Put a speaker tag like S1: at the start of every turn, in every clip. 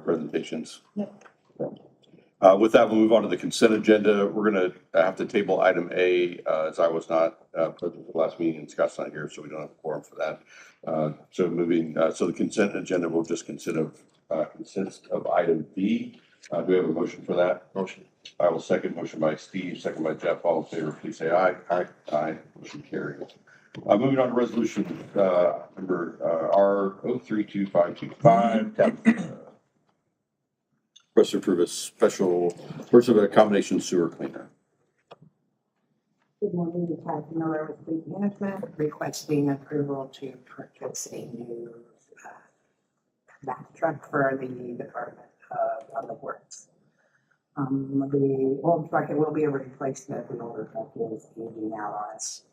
S1: PowerPoint presentations?
S2: Yep.
S1: With that, we'll move on to the consent agenda. We're going to have to table item A, as I was not present at the last meeting and Scott's not here, so we don't have a quorum for that. So the consent agenda will just consist of item B. Do we have a motion for that?
S3: Motion.
S1: I will second. Motion by Steve, second by Jeff. All in favor, please say aye.
S3: Aye.
S1: Aye. Motion carries. Moving on to resolution number R032525. Request to approve a special purchase of a combination sewer cleaner.
S2: Good morning, Detective Miller with Fleet Management, requesting approval to purchase a new back truck for the Department of Public Works. The old truck, it will be a replacement. The older truck is aging out on us.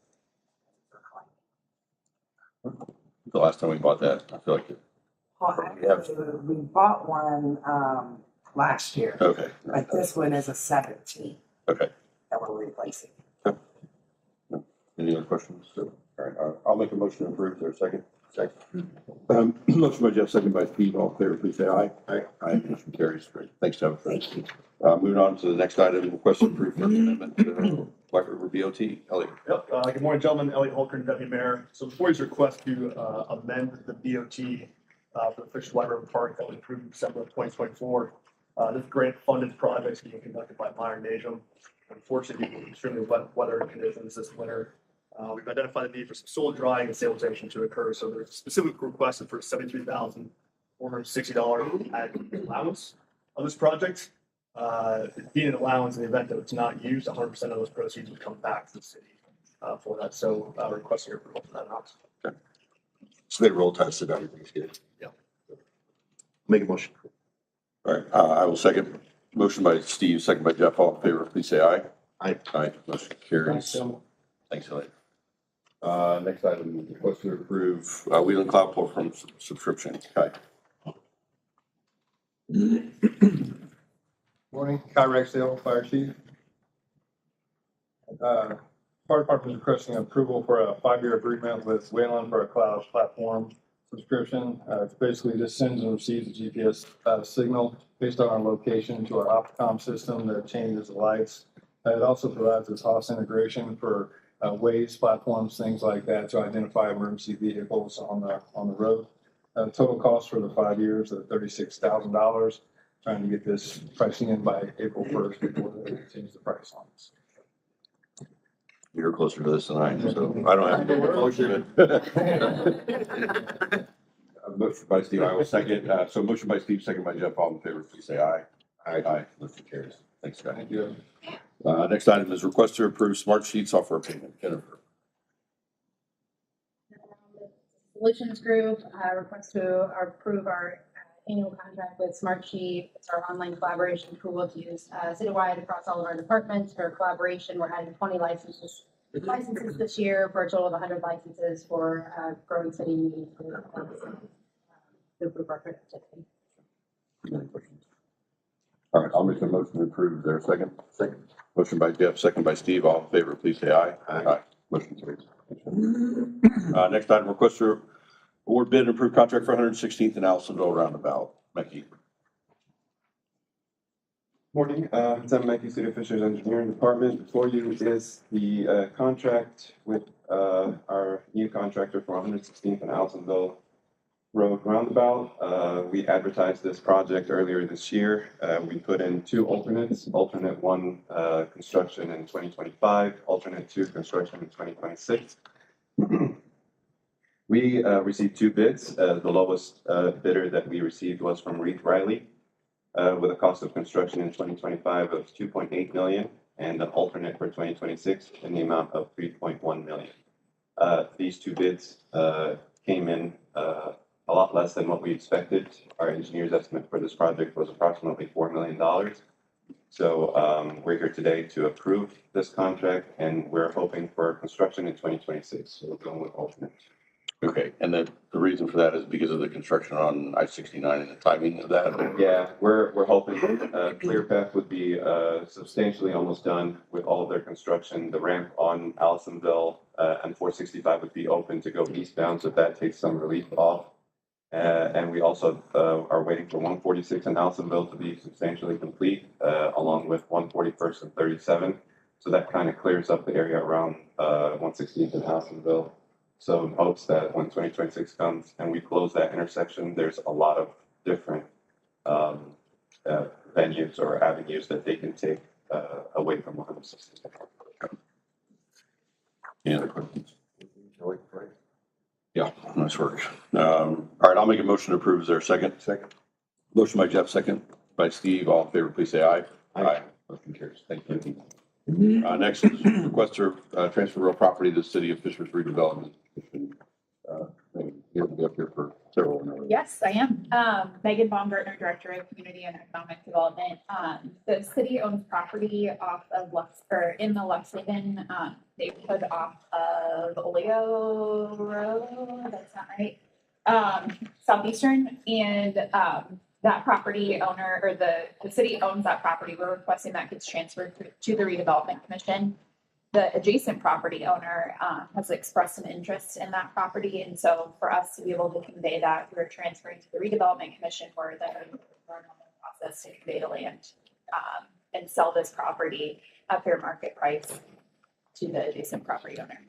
S1: The last time we bought that, I feel like it.
S2: We bought one last year,
S1: Okay.
S2: but this one is a 17
S1: Okay.
S2: that we're replacing.
S1: Any other questions? So, all right, I'll make a motion to approve. Is there a second? Second. Motion by Jeff, second by Steve. All in favor, please say aye. Aye. Aye. Motion carries. Great. Thanks, Jeff.
S2: Thank you.
S1: Moving on to the next item, request to approve the amendment to Black River BOT. Elliot.
S3: Yep. Good morning, gentlemen. Elliot Holker, Deputy Mayor. So before you request to amend the BOT for the Fisher White River Park that was approved in December of 2024. This grant funded project is being conducted by Meyer Najum. Unfortunately, due to extremely wet weather conditions this winter, we've identified the need for some soil drying and stabilization to occur. So there's specific requested for $73,460 at allowance of this project. Being an allowance in the event that it's not used, 100% of those proceeds would come back to the city for that. So requesting your approval for that amount.
S4: So they roll tested, everything's good.
S3: Yeah.
S4: Make a motion.
S1: All right, I will second. Motion by Steve, second by Jeff. All in favor, please say aye.
S4: Aye.
S1: Aye. Motion carries. Thanks, Elliot. Next item, request to approve Wheeling Cloud Platform subscription. Kai.
S5: Morning, Kai Rexdale, Fire Chief. Fire Department is requesting approval for a 5-year agreement with Wayland for a cloud platform subscription. It's basically just sends and receives a GPS signal based on our location to our Opticom system that changes the lights. It also provides this HOS integration for Waze platforms, things like that, to identify emergency vehicles on the road. Total cost for the 5 years is $36,000. Trying to get this pricing in by April 1st before they change the price on this.
S1: You're closer to this than I am, so I don't have to make a motion. Motion by Steve, I will second. So motion by Steve, second by Jeff. All in favor, please say aye. Aye. Aye. Motion carries. Thanks, Scott.
S5: Thank you.
S1: Next item is request to approve Smart Sheet software payment. Jennifer.
S6: Solutions Group requests to approve our annual contract with Smartsheet. It's our online collaboration tool to use citywide across all of our departments for collaboration. We're adding 20 licenses this year for a total of 100 licenses for growing city meetings to improve our productivity.
S1: Any questions? All right, I'll make a motion to approve. Is there a second? Second. Motion by Jeff, second by Steve. All in favor, please say aye. Aye. Motion carries. Next item, request to award bid and approve contract for 116th and Allisonville roundabout. Becky.
S7: Morning, I'm Mackey, City Officials Engineering Department. Before you is the contract with our new contractor for 116th and Allisonville Road roundabout. We advertised this project earlier this year. We put in 2 alternates. Alternate 1 construction in 2025, alternate 2 construction in 2026. We received 2 bids. The lowest bidder that we received was from Reed Riley with a cost of construction in 2025 of $2.8 million and an alternate for 2026 in the amount of $3.1 million. These 2 bids came in a lot less than what we expected. Our engineer's estimate for this project was approximately $4 million. So we're here today to approve this contract, and we're hoping for construction in 2026. So we're going with alternate.
S1: Okay, and the reason for that is because of the construction on I-69 and the timing of that?
S7: Yeah, we're hoping Clear Path would be substantially almost done with all of their construction. The ramp on Allisonville and 465 would be open to go eastbound, so that takes some relief off. And we also are waiting for 146 in Nelsonville to be substantially complete, along with 141st and 37. So that kind of clears up the area around 116th and Nelsonville. So in hopes that when 2026 comes and we close that intersection, there's a lot of different venues or avenues that they can take away from 116th.
S1: Any other questions? Yeah, nice work. All right, I'll make a motion to approve. Is there a second?
S4: Second.
S1: Motion by Jeff, second by Steve. All in favor, please say aye.
S4: Aye.
S1: Motion carries. Thank you. Next is request to transfer real property to the City of Fishers Redevelopment. You'll be up here for several minutes.
S8: Yes, I am. Megan Baumgartner, Director of Community and Economic Development. The city owns property off of in the Luxhaven, neighborhood off of Oleo Road, that's not right. Southeastern, and, that property owner, or the city owns that property. We're requesting that gets transferred to the redevelopment commission. The adjacent property owner has expressed an interest in that property. And so for us to be able to convey that, we're transferring to the redevelopment commission for the normal process to convey the land and sell this property at fair market price to the adjacent property owner.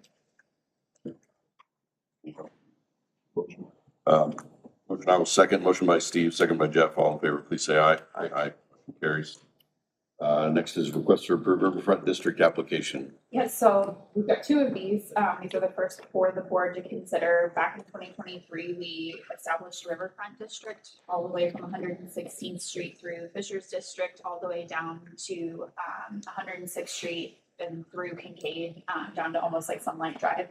S1: Motion I will second. Motion by Steve, second by Jeff. All in favor, please say aye. Aye. Motion carries. Next is request to approve Riverfront District application.
S8: Yes, so we've got two of these. These are the first for the board to consider. Back in 2023, we established Riverfront District all the way from 116th Street through Fishers District, all the way down to 106th Street and through Kincaid, down to almost like Sunlight Drive.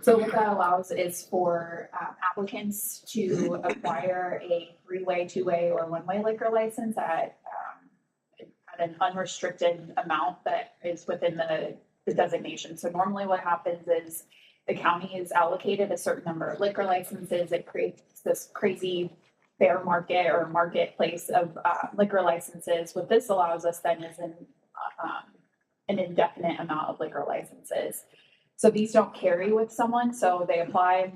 S8: So what that allows is for applicants to acquire a three-way, two-way, or one-way liquor license at an unrestricted amount that is within the designation. So normally what happens is the county is allocated a certain number of liquor licenses. It creates this crazy fair market or marketplace of liquor licenses. What this allows us then is an indefinite amount of liquor licenses. So these don't carry with someone, so they apply.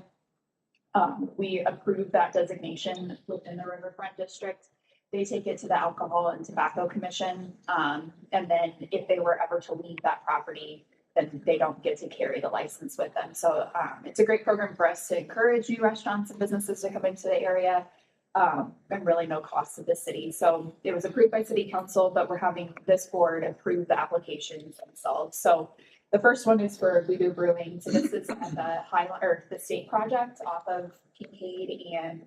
S8: We approve that designation within the Riverfront District. They take it to the Alcohol and Tobacco Commission. And then if they were ever to leave that property, then they don't get to carry the license with them. So it's a great program for us to encourage new restaurants and businesses to come into the area, and really no cost to the city. So it was approved by City Council, but we're having this board approve the applications themselves. So the first one is for Voodoo Brewing. So this is at the State Project off of Kincaid and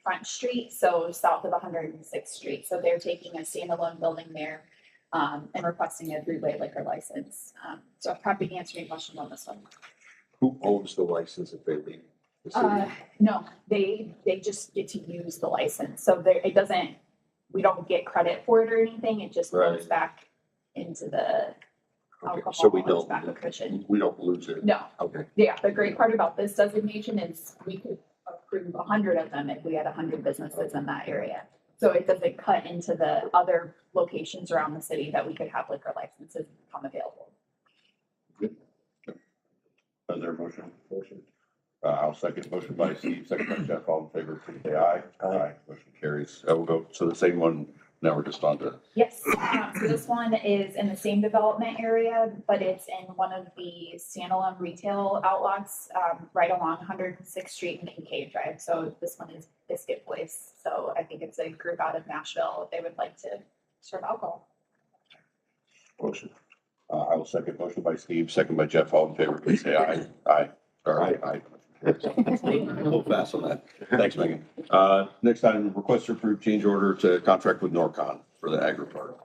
S8: Front Street, so south of 106th Street. So they're taking a standalone building there and requesting a three-way liquor license. So I'm happy to answer any questions on this one.
S4: Who owns the license if they leave the city?
S8: No, they just get to use the license. So we don't get credit for it or anything. It just goes
S4: Right.
S8: back into the
S4: Okay,
S8: Alcohol
S4: so we
S8: and
S4: don't,
S8: Tobacco Commission.
S4: we don't lose it?
S8: No,
S4: Okay,
S8: yeah, the great part about this designation is we could approve 100 of them if we had 100 businesses in that area. So it doesn't cut into the other locations around the city that we could have liquor licenses become available.
S1: Is there a motion? I'll second. Motion by Steve, second by Jeff. All in favor, please say aye.
S4: Aye.
S1: Motion carries. We'll go to the same one. Now we're just on to,
S8: Yes, so this one is in the same development area, but it's in one of the standalone retail outlots right along 106th Street and Kincaid Drive. So this one is Biscuit Place. So I think it's a group out of Nashville. They would like to serve alcohol.
S4: motion.
S1: I will second. Motion by Steve, second by Jeff. All in favor, please say aye. Aye. Aye. A little fast on that. Thanks, Megan. Next item, request to approve change order to contract with Norcon for the agri park.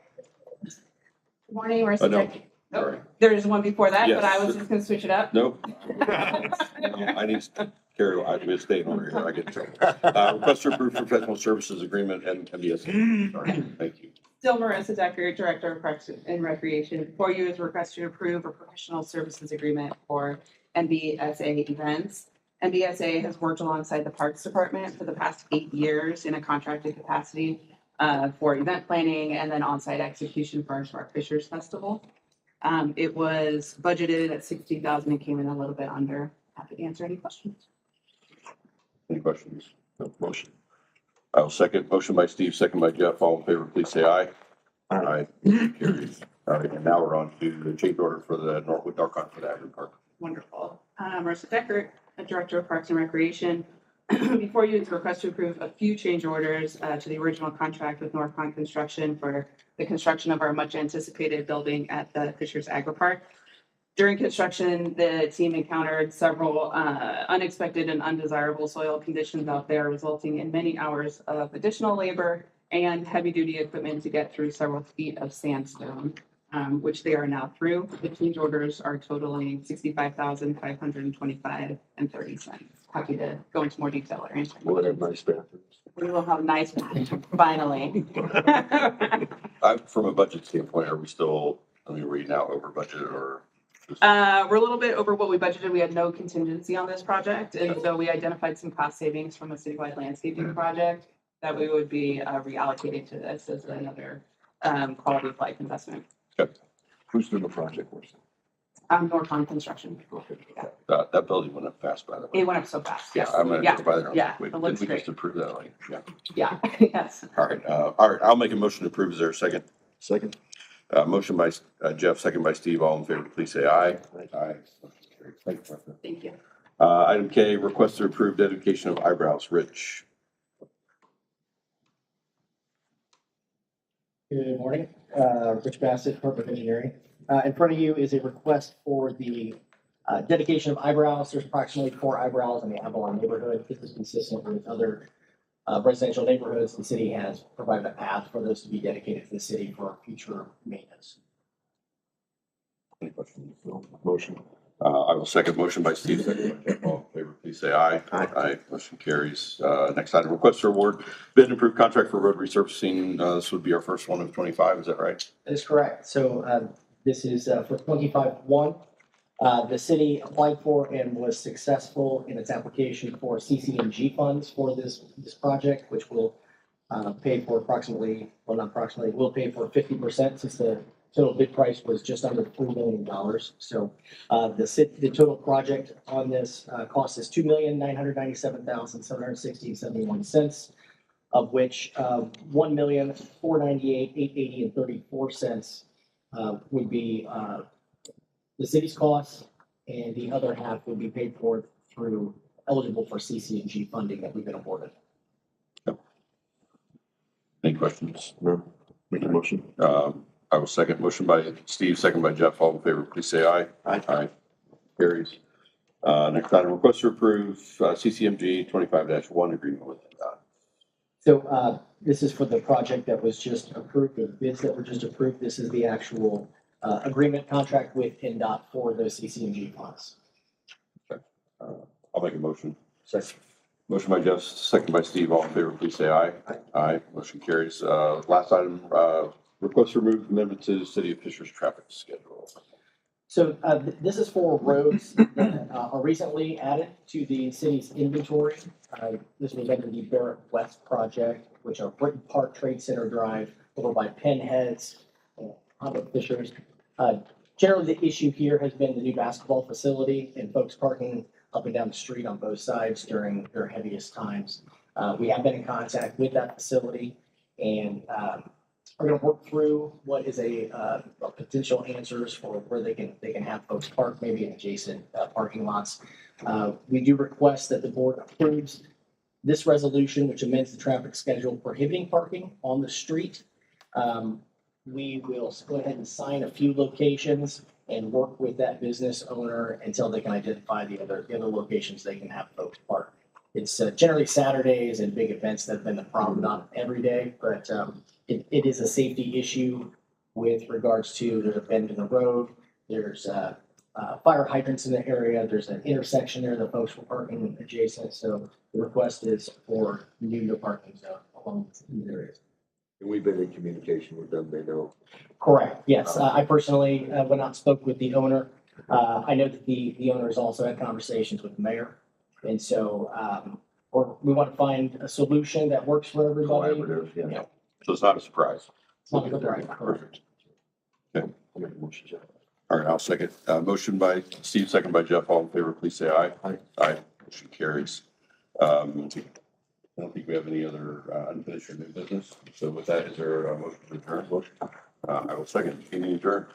S9: Good morning, Marissa.
S1: No, sorry.
S9: There's one before that, but I
S1: Yes.
S9: was just gonna switch it up.
S1: Nope. I need to carry, I need to stay in order here. I get in trouble. Request to approve professional services agreement and MBS. Sorry. Thank you.
S9: Still Marissa Decker, Director of Parks and Recreation. Before you is request to approve a professional services agreement for MBSA events. MBSA has worked alongside the Parks Department for the past 8 years in a contracted capacity for event planning and then on-site execution for our Smart Fishers Festival. It was budgeted at $60,000 and came in a little bit under. Happy to answer any questions.
S1: Any questions?
S4: Motion.
S1: I will second. Motion by Steve, second by Jeff. All in favor, please say aye. Aye. Carries. All right, and now we're on to the change order for the Northwood Dark for the Agri Park.
S9: Wonderful. Marissa Deckert, Director of Parks and Recreation. Before you is a request to approve a few change orders to the original contract with North Pond Construction for the construction of our much anticipated building at the Fishers Agri Park. During construction, the team encountered several unexpected and undesirable soil conditions out there, resulting in many hours of additional labor and heavy-duty equipment to get through several feet of sandstone, which they are now through. The change orders are totaling $65,525.30. Happy to go into more detail or answer.
S4: We'll have nice bathrooms.
S9: We will have nice, finally.
S1: From a budget standpoint, are we still, we're now over budget or?
S9: We're a little bit over what we budgeted. We had no contingency on this project, and so we identified some cost savings from a citywide landscaping project that we would be reallocating to this as another quality of life investment.
S4: Who's doing the project?
S9: North Pond Construction. Yeah.
S1: That building went up fast, by the way.
S9: It went up so fast.
S1: Yeah,
S9: Yes.
S1: I'm gonna
S9: Yeah.
S1: go by there.
S9: Yeah,
S1: Wait,
S9: it
S1: didn't
S9: looks
S1: we
S9: great.
S1: just approve that? Like, yeah.
S9: Yeah. Yes.
S1: All right, I'll make a motion to approve. Is there a second?
S4: Second.
S1: Motion by Jeff, second by Steve. All in favor, please say aye. Aye. Thank you, Martha.
S9: Thank you.
S1: Item K, request to approve dedication of eyebrows. Rich.
S10: Good morning, Rich Bassett, Corporate Engineering. In front of you is a request for the dedication of eyebrows. There's approximately 4 eyebrows in the Avalon neighborhood. This is consistent with other residential neighborhoods. The city has provided a path for those to be dedicated to the city for future maintenance.
S1: Any questions?
S4: Motion.
S1: I will second. Motion by Steve, second by Jeff. All in favor, please say aye. Aye. Motion carries. Next item, request to award bid and approved contract for road resurfacing. This would be our first one of 25. Is that right?
S10: That is correct. So this is for 25-1. The city applied for and was successful in its application for CCMG funds for this project, which will pay for approximately, well, not approximately, will pay for 50% since the total bid price was just under $3 million. So the total project on this cost is $2,997,760.71, of which $1,498,880.34 would be the city's costs, and the other half would be paid for through eligible for CCNG funding that we've been awarded.
S1: Any questions?
S4: No. Make a motion.
S1: I will second. Motion by Steve, second by Jeff. All in favor, please say aye. Aye. Carries. Next item, request to approve CCMG 25-1 agreement with
S10: So this is for the project that was just approved, the bids that were just approved. This is the actual agreement contract with PennDOT for those CCNG funds.
S1: I'll make a motion.
S4: Second.
S1: Motion by Jeff, second by Steve. All in favor, please say aye. Aye. Motion carries. Last item, request to remove amendment to the City of Fishers traffic schedule.
S10: So this is for roads that are recently added to the city's inventory. This was under the Barrett West project, which are Britton Park Trade Center Drive over by Penn Heads, Honda Fishers. Generally, the issue here has been the new basketball facility and folks parking up and down the street on both sides during their heaviest times. We have been in contact with that facility and we're going to work through what is a potential answers for where they can have folks park, maybe in adjacent parking lots. We do request that the board approves this resolution, which amends the traffic schedule prohibiting parking on the street. We will go ahead and sign a few locations and work with that business owner until they can identify the other locations they can have folks park. It's generally Saturdays and big events that have been the problem, not every day, but it is a safety issue with regards to there's a bend in the road, there's fire hydrants in the area, there's an intersection there that folks were parking adjacent. So the request is for new no parking zone along these areas.
S4: And we've been in communication with them. They know.
S10: Correct. Yes. I personally went out and spoke with the owner. I know that the owner has also had conversations with the mayor. And so we want to find a solution that works for everybody.
S4: Collaborative, yeah.
S1: So it's not a surprise.
S10: It's not a surprise.
S1: Perfect. Okay.
S4: I'll make a motion, Jeff.
S1: All right, I'll second. Motion by Steve, second by Jeff. All in favor, please say aye.
S4: Aye.
S1: Aye. Motion carries. I don't think we have any other unfinished or new business. So with that, is there a motion to adjourn? Motion. I will second. Meeting adjourned.